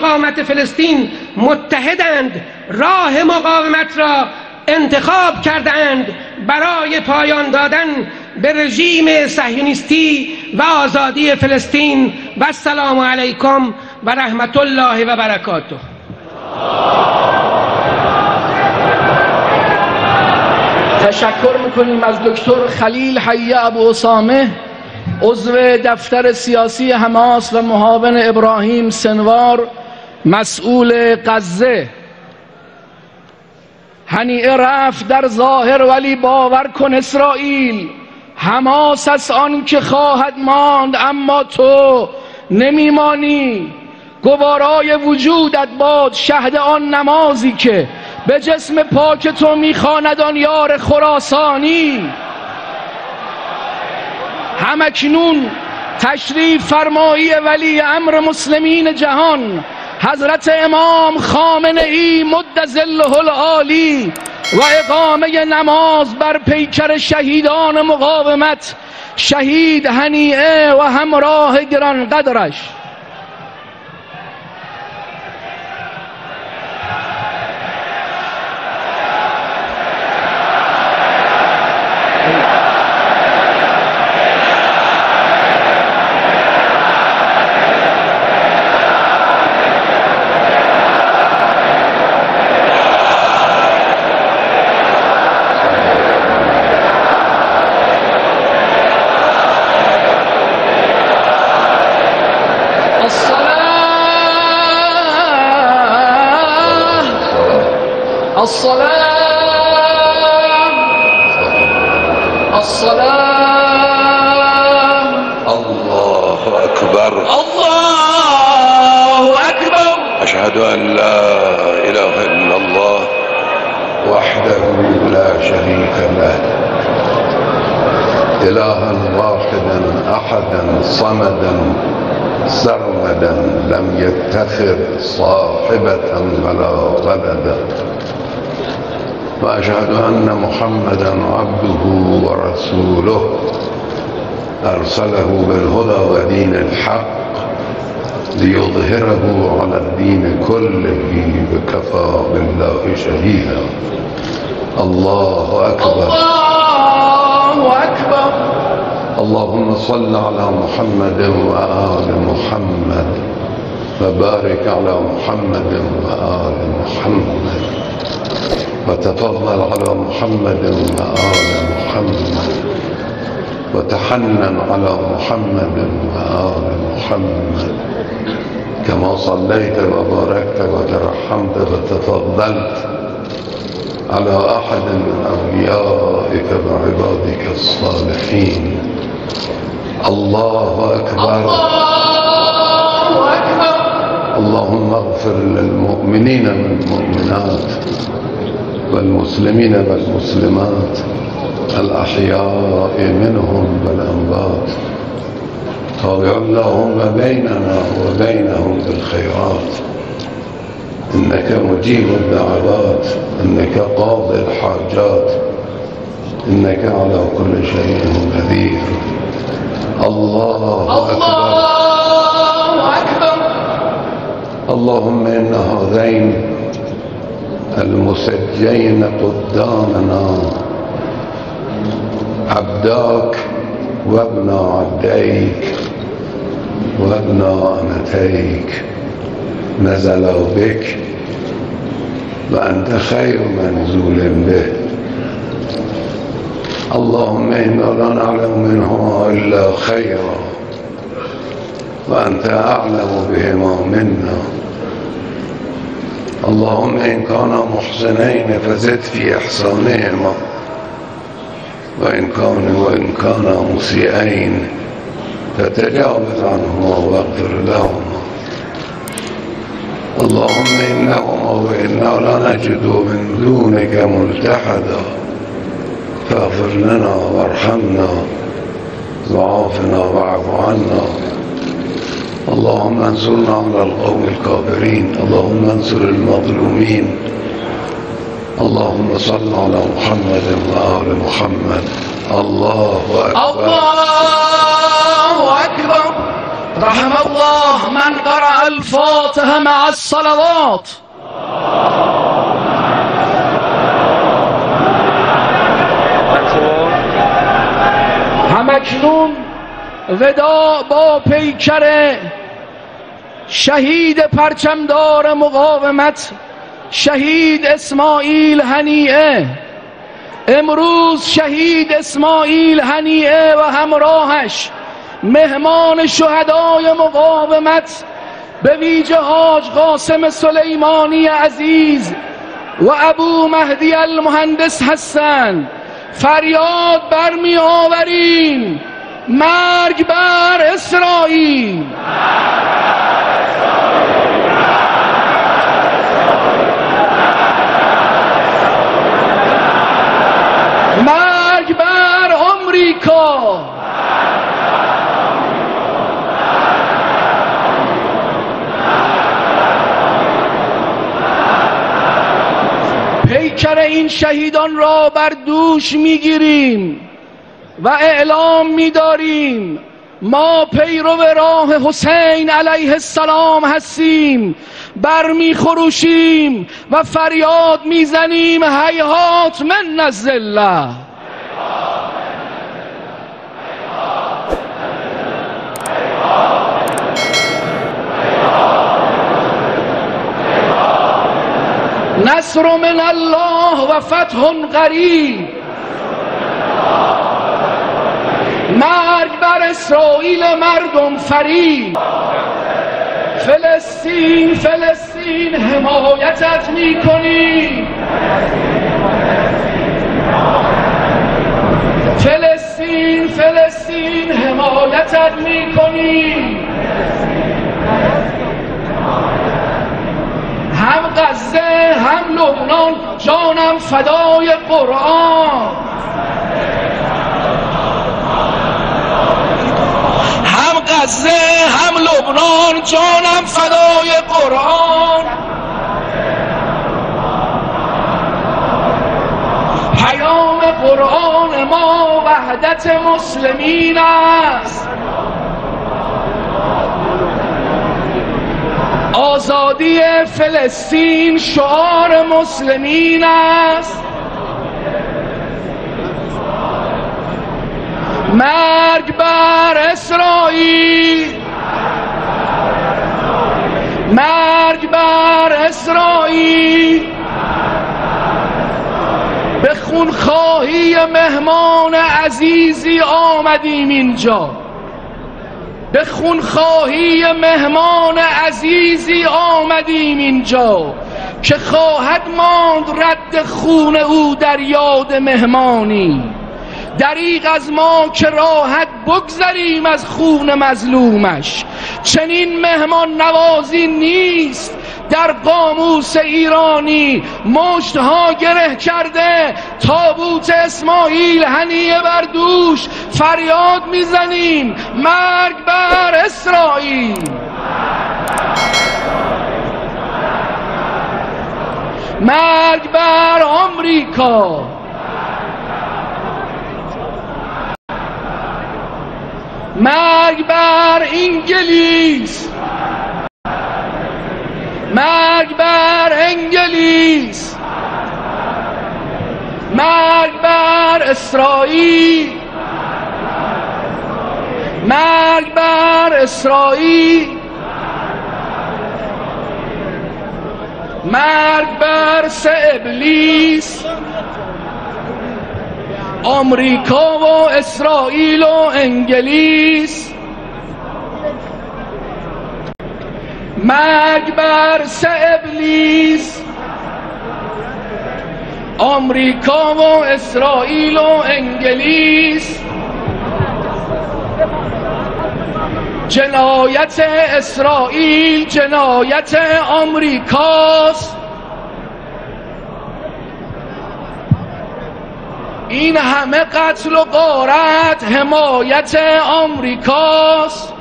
مقاومت فلسطین متحدند، راه مقاومت را انتخاب کردند برای پایان دادن به رژیم صهیونیستی و آزادی فلسطین. و السلام علیکم و رحمت الله و برکاته. تشکر میکنیم از دکتر خلیل حی ابو اسامه، عضو دفتر سیاسی حماس و معاون ابراهیم سنوار، مسئول غزه. هنیئه رفت در ظاهر ولی باور کن اسرائیل، حماس از آن که خواهد ماند اما تو نمیمانی. گوارای وجودت باد شهد آن نمازی که به جسم پاک تو میخواند آن یار خراسانی. همکنون تشریف فرمایی ولی امر مسلمین جهان حضرت امام خامنه ای مد ظله العالی و اقامه نماز بر پیکر شهیدان مقاومت، شهید هنیئه و همراه گرانقدرش. الله أكبر. الله أكبر. أشهد أن لا إله إلا الله وحده لا شريك له، إلها واحدا أحدا صمدا سرمدا لم يتخذ صاحبة ولا ولدا، وأشهد أن محمدا عبده ورسوله أرسله بالهدى ودين الحق ليظهره على الدين كله وكفى بالله شهيدا. الله أكبر. الله أكبر. اللهم صل على محمد وآل محمد وبارك على محمد وآل محمد، وتفضل على محمد وآل محمد، وتحنن على محمد وآل محمد، كما صليت وباركت وترحمت وتفضلت على أحد من أوليائك وعبادك الصالحين. الله أكبر. الله أكبر. اللهم اغفر للمؤمنين والمؤمنات والمسلمين والمسلمات الأحياء منهم والأموات. تابع اللهم بيننا وبينهم بالخيرات، إنك مجيب الدعوات، إنك قاضي الحاجات، إنك على كل شيء قدير. الله أكبر. الله أكبر. اللهم إن هذين المسجين قدامنا عبداك وابن عبديك وابن أمتيك نزلوا بك وأنت خير منزول به. اللهم إنا لا نعلم منهما إلا خيرا وأنت أعلم بهما منا. اللهم إن كانا محسنين فزد في إحسانهما وإن كانا مسيئين فتجاوز عنهما واغفر لهما. اللهم إنهما وإنا لا نجد من دونك ملتحدا فاغفر لنا وارحمنا وعافنا واعف عنا. اللهم انصرنا على القوم الكافرين. اللهم انصر المظلومين. اللهم صل على محمد وآل محمد. الله أكبر. الله أكبر. رحم الله من قرأ الفاتحه مع الصلوات. همکنون وداع با پیکر شهید پرچمدار مقاومت شهید اسماعیل هنیه. امروز شهید اسماعیل هنیه و همراهش مهمان شهدای مقاومت به ویژه حاج قاسم سلیمانی عزیز و ابو مهدی المهندس هستند. فریاد برمی آوریم مرگ بر اسرائیل. مرگ بر آمریکا. پیکر این شهیدان را بر دوش میگیریم و اعلام می‌داریم ما پیرو راه حسین علیه السلام هستیم. برمیخروشیم و فریاد میزنیم هیهات من الذله. نصر من الله و فتح قریب. مرگ بر اسرائیل مردم فریب. فلسطین فلسطین حمایتت میکنیم. فلسطین فلسطین حمایتت میکنیم. هم غزه هم لبنان جانم فدای قرآن. هم غزه هم لبنان جانم فدای قرآن. پیام قرآن ما وحدت مسلمین است. آزادی فلسطین شعار مسلمین است. مرگ بر اسرائیل. مرگ بر اسرائیل. به خونخواهی مهمان عزیزی آمدیم اینجا. به خونخواهی مهمان عزیزی آمدیم اینجا که خواهد ماند رد خون او در یاد مهمانی. دریغ از ما که راحت بگذریم از خون مظلومش. چنین مهمان نوازی نیست در قاموس ایرانی. مشتها گره کرده تابوت اسماعیل هنیه بر دوش. فریاد میزنیم مرگ بر اسرائیل. مرگ بر آمریکا. مرگ بر انگلیس. مرگ بر انگلیس. مرگ بر اسرائیل. مرگ بر اسرائیل. مرگ بر سه ابلیس. آمریکا و اسرائیل و انگلیس. مرگ بر سه ابلیس. آمریکا و اسرائیل و انگلیس. جنایت اسرائیل جنایت آمریکاست. این همه قتل و غارت حمایت آمریکاست.